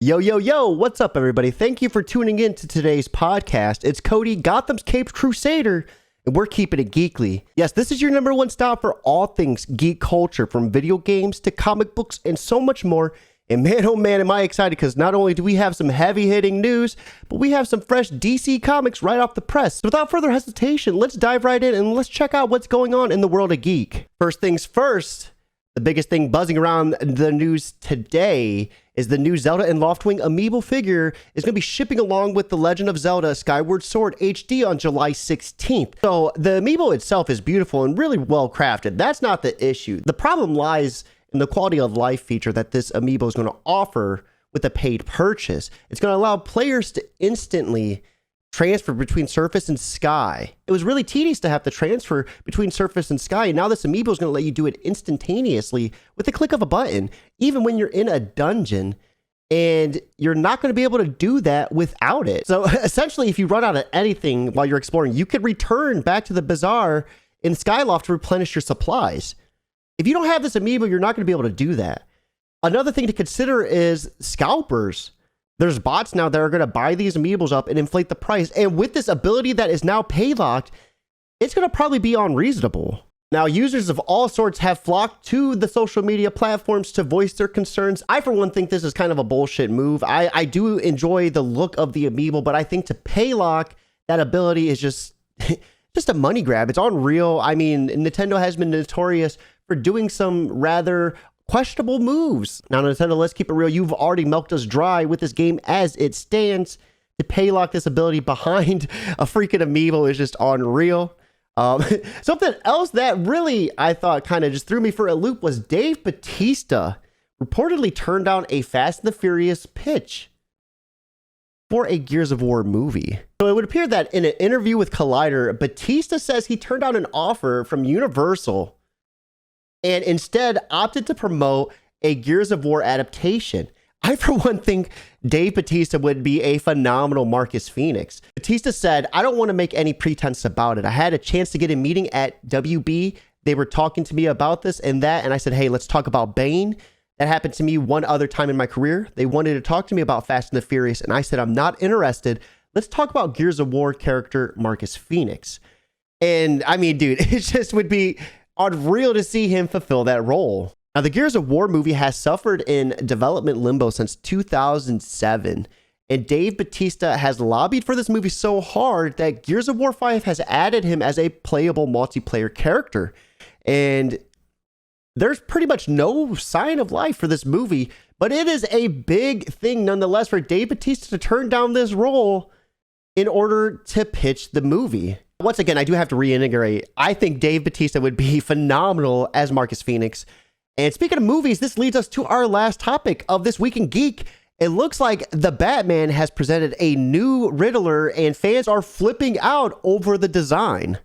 Yo, yo, yo, what's up, everybody? Thank you for tuning in to today's podcast. It's Cody, Gotham's Caped Crusader, and we're keeping it geekly. Yes, this is your number one stop for all things geek culture, from video games to comic books and so much more. And man, oh man, am I excited, because not only do we have some heavy-hitting news, but we have some fresh DC comics right off the press. So without further hesitation, let's dive right in and let's check out what's going on in the world of geek. First things first, the biggest thing buzzing around the news today is the new Zelda and Loftwing Amiibo figure is going to be shipping along with The Legend of Zelda Skyward Sword HD on July 16th. So the Amiibo itself is beautiful and really well crafted. That's not the issue. The problem lies in the quality of life feature that this Amiibo is going to offer with a paid purchase. It's going to allow players to instantly transfer between Surface and Sky. It was really tedious to have to transfer between Surface and Sky, and now this Amiibo is going to let you do it instantaneously with the click of a button, even when you're in a dungeon, and you're not going to be able to do that without it. So essentially, if you run out of anything while you're exploring, you could return back to the bazaar in Skyloft to replenish your supplies. If you don't have this Amiibo, you're not going to be able to do that. Another thing to consider is scalpers. There's bots now that are going to buy these Amiibos up and inflate the price. And with this ability that is now pay locked, it's going to probably be unreasonable. Now, users of all sorts have flocked to the social media platforms to voice their concerns. I, for one, think this is kind of a bullshit move. I do enjoy the look of the Amiibo, but I think to pay lock that ability is just a money grab. It's unreal. I mean, Nintendo has been notorious for doing some rather questionable moves. Now, Nintendo, let's keep it real. You've already milked us dry with this game as it stands. To pay lock this ability behind a freaking Amiibo is just unreal. Something else that really, I thought, kind of just threw me for a loop was Dave Bautista reportedly turned down a Fast and the Furious pitch for a Gears of War movie. So it would appear that in an interview with Collider, Bautista says he turned down an offer from Universal and instead opted to promote a Gears of War adaptation. I, for one, think Dave Bautista would be a phenomenal Marcus Phoenix. Bautista said, "I don't want to make any pretense about it. I had a chance to get a meeting at WB. They were talking to me about this and that, and I said, hey, let's talk about Bane. That happened to me one other time in my career. They wanted to talk to me about Fast and the Furious, and I said, I'm not interested. Let's talk about Gears of War character Marcus Phoenix." And I mean, dude, it just would be unreal to see him fulfill that role. Now, the Gears of War movie has suffered in development limbo since 2007, and Dave Bautista has lobbied for this movie so hard that Gears of War 5 has added him as a playable multiplayer character. And there's pretty much no sign of life for this movie, but it is a big thing nonetheless for Dave Bautista to turn down this role in order to pitch the movie. Once again, I do have to reiterate, I think Dave Bautista would be phenomenal as Marcus Phoenix. And speaking of movies, this leads us to our last topic of This Week in Geek. It looks like the Batman has presented a new Riddler, and fans are flipping out over the design.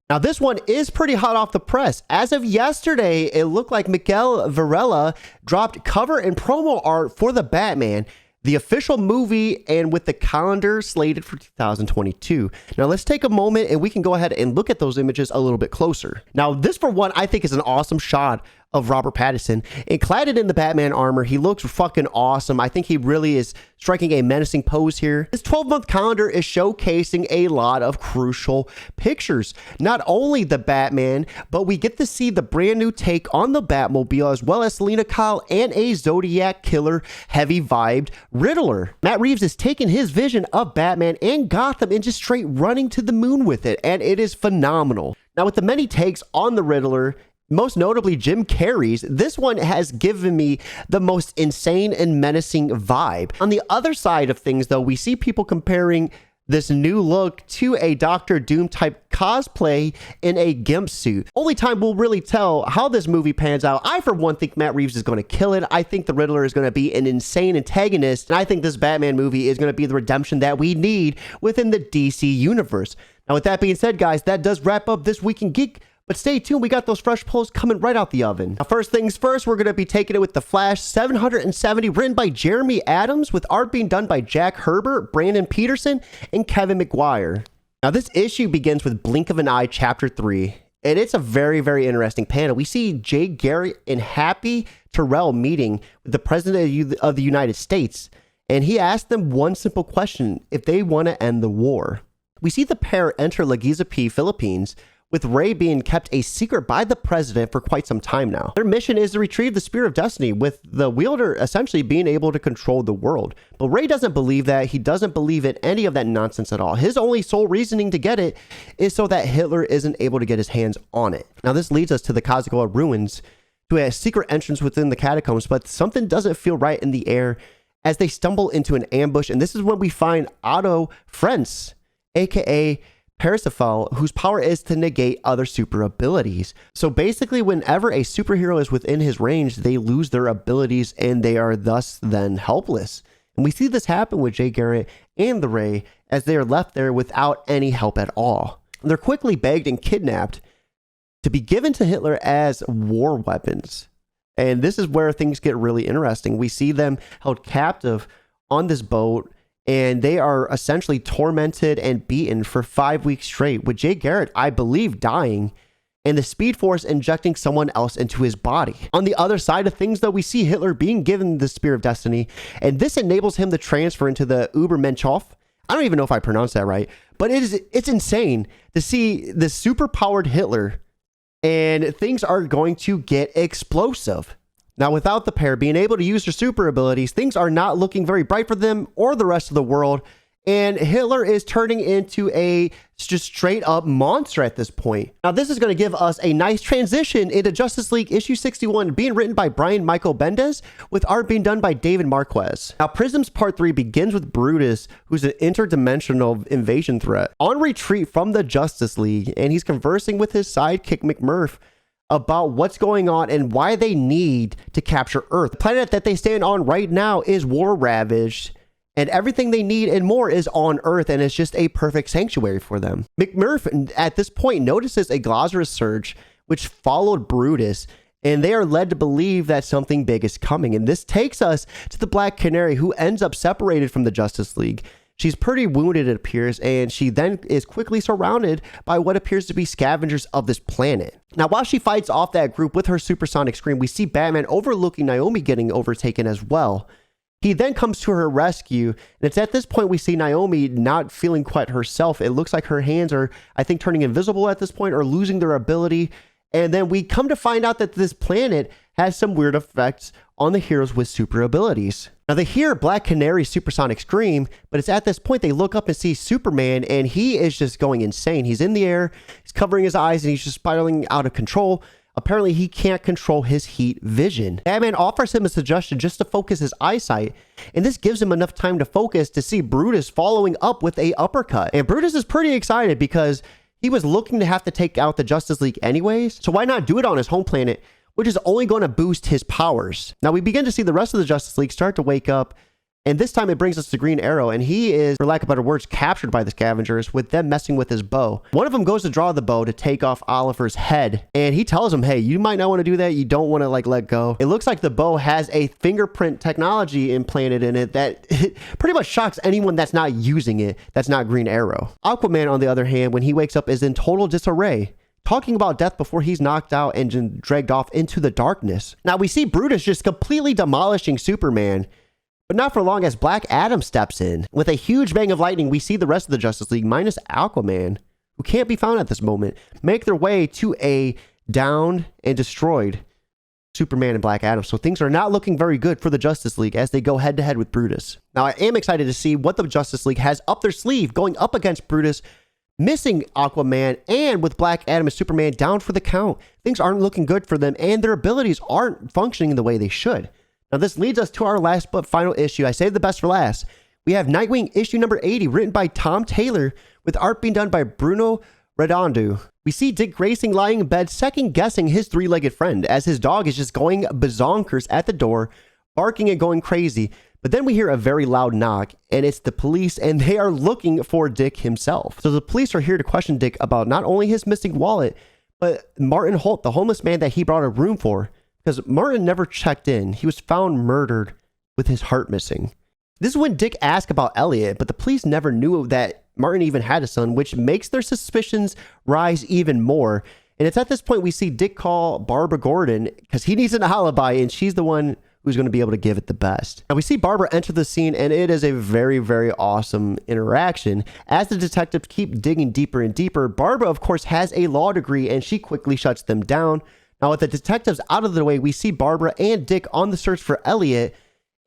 Now, this one is pretty hot off the press. As of yesterday, it looked like Miguel Varela dropped cover and promo art for the Batman, the official movie, and with the calendar slated for 2022. Now, let's take a moment and we can go ahead and look at those images a little bit closer. Now, this, for one, I think is an awesome shot of Robert Pattinson. And clad in the Batman armor, he looks fucking awesome. I think he really is striking a menacing pose here. This 12-month calendar is showcasing a lot of crucial pictures. Not only the Batman, but we get to see the brand new take on the Batmobile, as well as Selena Kyle and a Zodiac killer heavy-vibed Riddler. Matt Reeves is taking his vision of Batman and Gotham and just straight running to the moon with it, and it is phenomenal. Now, with the many takes on the Riddler, most notably Jim Carrey's, this one has given me the most insane and menacing vibe. On the other side of things, though, we see people comparing this new look to a Doctor Doom type cosplay in a gimp suit. Only time will really tell how this movie pans out. I, for one, think Matt Reeves is going to kill it. I think the Riddler is going to be an insane antagonist, and I think this Batman movie is going to be the redemption that we need within the DC universe. Now, with that being said, guys, that does wrap up This Week in Geek. But stay tuned, we got those fresh polls coming right out the oven. Now, first things first, we're going to be taking it with The Flash 770, written by Jeremy Adams, with art being done by Jack Herbert, Brandon Peterson, and Kevin McGuire. Now, this issue begins with Blink of an Eye, Chapter 3, and it's a very, very interesting panel. We see Jay Garrett and Happy Terrell meeting with the President of the United States, and he asked them one simple question: if they want to end the war. We see the pair enter Legazpi, Philippines, with Ray being kept a secret by the president for quite some time now. Their mission is to retrieve the Spear of Destiny, with the wielder essentially being able to control the world. But Ray doesn't believe that. He doesn't believe in any of that nonsense at all. His only sole reasoning to get it is so that Hitler isn't able to get his hands on it. Now this leads us to the Kazugawa ruins, to a secret entrance within the catacombs, but something doesn't feel right in the air as they stumble into an ambush, and this is when we find Otto Frenz, aka Percival, whose power is to negate other super abilities. So basically, whenever a superhero is within his range, they lose their abilities and they are thus then helpless. And we see this happen with Jay Garrett and the Ray as they are left there without any help at all. They're quickly begged and kidnapped to be given to Hitler as war weapons. And this is where things get really interesting. We see them held captive on this boat, and they are essentially tormented and beaten for 5 weeks straight, with Jay Garrett, I believe, dying, and the Speed Force injecting someone else into his body. On the other side of things, though, we see Hitler being given the Spear of Destiny, and this enables him to transfer into the Übermenschhof. I don't even know if I pronounced that right, but it's insane to see the super-powered Hitler, and things are going to get explosive. Now, without the pair being able to use their super abilities, things are not looking very bright for them or the rest of the world. And Hitler is turning into a just straight up monster at this point. Now, this is going to give us a nice transition into Justice League issue 61, being written by Brian Michael Bendis, with art being done by David Marquez. Now, Prisms Part 3 begins with Brutus, who's an interdimensional invasion threat, on retreat from the Justice League, and he's conversing with his sidekick McMurph about what's going on and why they need to capture Earth. The planet that they stand on right now is war-ravaged, and everything they need and more is on Earth, and it's just a perfect sanctuary for them. McMurph, at this point, notices a Glazarus surge, which followed Brutus, and they are led to believe that something big is coming. And this takes us to the Black Canary, who ends up separated from the Justice League. She's pretty wounded, it appears, and she then is quickly surrounded by what appears to be scavengers of this planet. Now, while she fights off that group with her supersonic scream, we see Batman overlooking Naomi getting overtaken as well. He then comes to her rescue, and it's at this point we see Naomi not feeling quite herself. It looks like her hands are, I think, turning invisible at this point or losing their ability. And then we come to find out that this planet has some weird effects on the heroes with super abilities. Now, they hear Black Canary's supersonic scream, but it's at this point they look up and see Superman, and he is just going insane. He's in the air, he's covering his eyes, and he's just spiraling out of control. Apparently, he can't control his heat vision. Batman offers him a suggestion just to focus his eyesight, and this gives him enough time to focus to see Brutus following up with a uppercut. And Brutus is pretty excited because he was looking to have to take out the Justice League anyways, so why not do it on his home planet, which is only going to boost his powers. Now, we begin to see the rest of the Justice League start to wake up, and this time it brings us to Green Arrow, and he is, for lack of better words, captured by the scavengers, with them messing with his bow. One of them goes to draw the bow to take off Oliver's head, and he tells him, hey, you might not want to do that. You don't want to let go. It looks like the bow has a fingerprint technology implanted in it that pretty much shocks anyone that's not using it, that's not Green Arrow. Aquaman, on the other hand, when he wakes up, is in total disarray, talking about death before he's knocked out and dragged off into the darkness. Now, we see Brutus just completely demolishing Superman, but not for long as Black Adam steps in. With a huge bang of lightning, we see the rest of the Justice League, minus Aquaman, who can't be found at this moment, make their way to a downed and destroyed Superman and Black Adam. So things are not looking very good for the Justice League as they go head-to-head with Brutus. Now, I am excited to see what the Justice League has up their sleeve going up against Brutus, missing Aquaman, and with Black Adam and Superman down for the count. Things aren't looking good for them, and their abilities aren't functioning the way they should. Now, this leads us to our last but final issue. I saved the best for last. We have Nightwing issue number 80, written by Tom Taylor, with art being done by Bruno Redondo. We see Dick Grayson lying in bed, second-guessing his three-legged friend, as his dog is just going bazonkers at the door, barking and going crazy. But then we hear a very loud knock, and it's the police, and they are looking for Dick himself. So the police are here to question Dick about not only his missing wallet, but Martin Holt, the homeless man that he brought a room for, because Martin never checked in. He was found murdered with his heart missing. This is when Dick asked about Elliot, but the police never knew that Martin even had a son, which makes their suspicions rise even more. And it's at this point we see Dick call Barbara Gordon because he needs an alibi, and she's the one who's going to be able to give it the best. Now we see Barbara enter the scene, and it is a very, very awesome interaction. As the detectives keep digging deeper and deeper, Barbara, of course, has a law degree, and she quickly shuts them down. Now with the detectives out of the way, we see Barbara and Dick on the search for Elliot,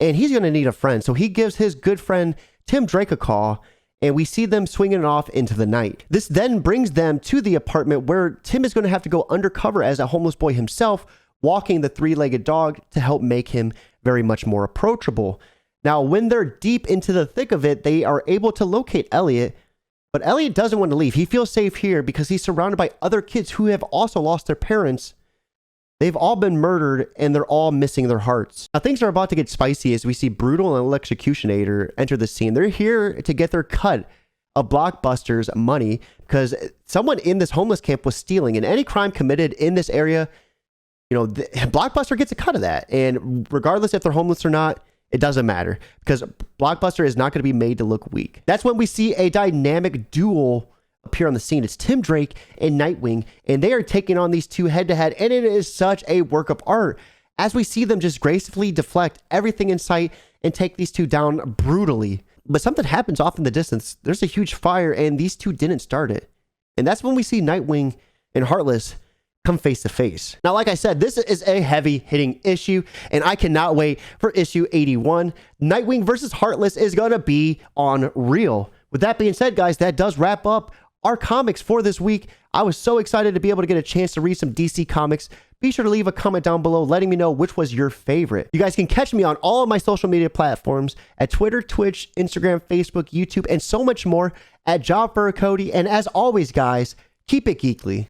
and he's going to need a friend. So he gives his good friend Tim Drake a call, and we see them swinging it off into the night. This then brings them to the apartment where Tim is going to have to go undercover as a homeless boy himself, walking the three-legged dog to help make him very much more approachable. Now, when they're deep into the thick of it, they are able to locate Elliot, but Elliot doesn't want to leave. He feels safe here because he's surrounded by other kids who have also lost their parents. They've all been murdered, and they're all missing their hearts. Now, things are about to get spicy as we see Brutal and Electrocutioner enter the scene. They're here to get their cut of Blockbuster's money because someone in this homeless camp was stealing, and any crime committed in this area, you know, Blockbuster gets a cut of that. And regardless if they're homeless or not, it doesn't matter because Blockbuster is not going to be made to look weak. That's when we see a dynamic duel appear on the scene. It's Tim Drake and Nightwing, and they are taking on these two head to head, and it is such a work of art as we see them just gracefully deflect everything in sight and take these two down brutally. But something happens off in the distance. There's a huge fire, and these two didn't start it. And that's when we see Nightwing and Heartless come face to face. Now, like I said, this is a heavy hitting issue, and I cannot wait for issue 81. Nightwing versus Heartless is going to be unreal. With that being said, guys, that does wrap up our comics for this week. I was so excited to be able to get a chance to read some DC comics. Be sure to leave a comment down below letting me know which was your favorite. You guys can catch me on all of my social media platforms at Twitter, Twitch, Instagram, Facebook, YouTube, and so much more at Job for Cody. And as always, guys, keep it geekly.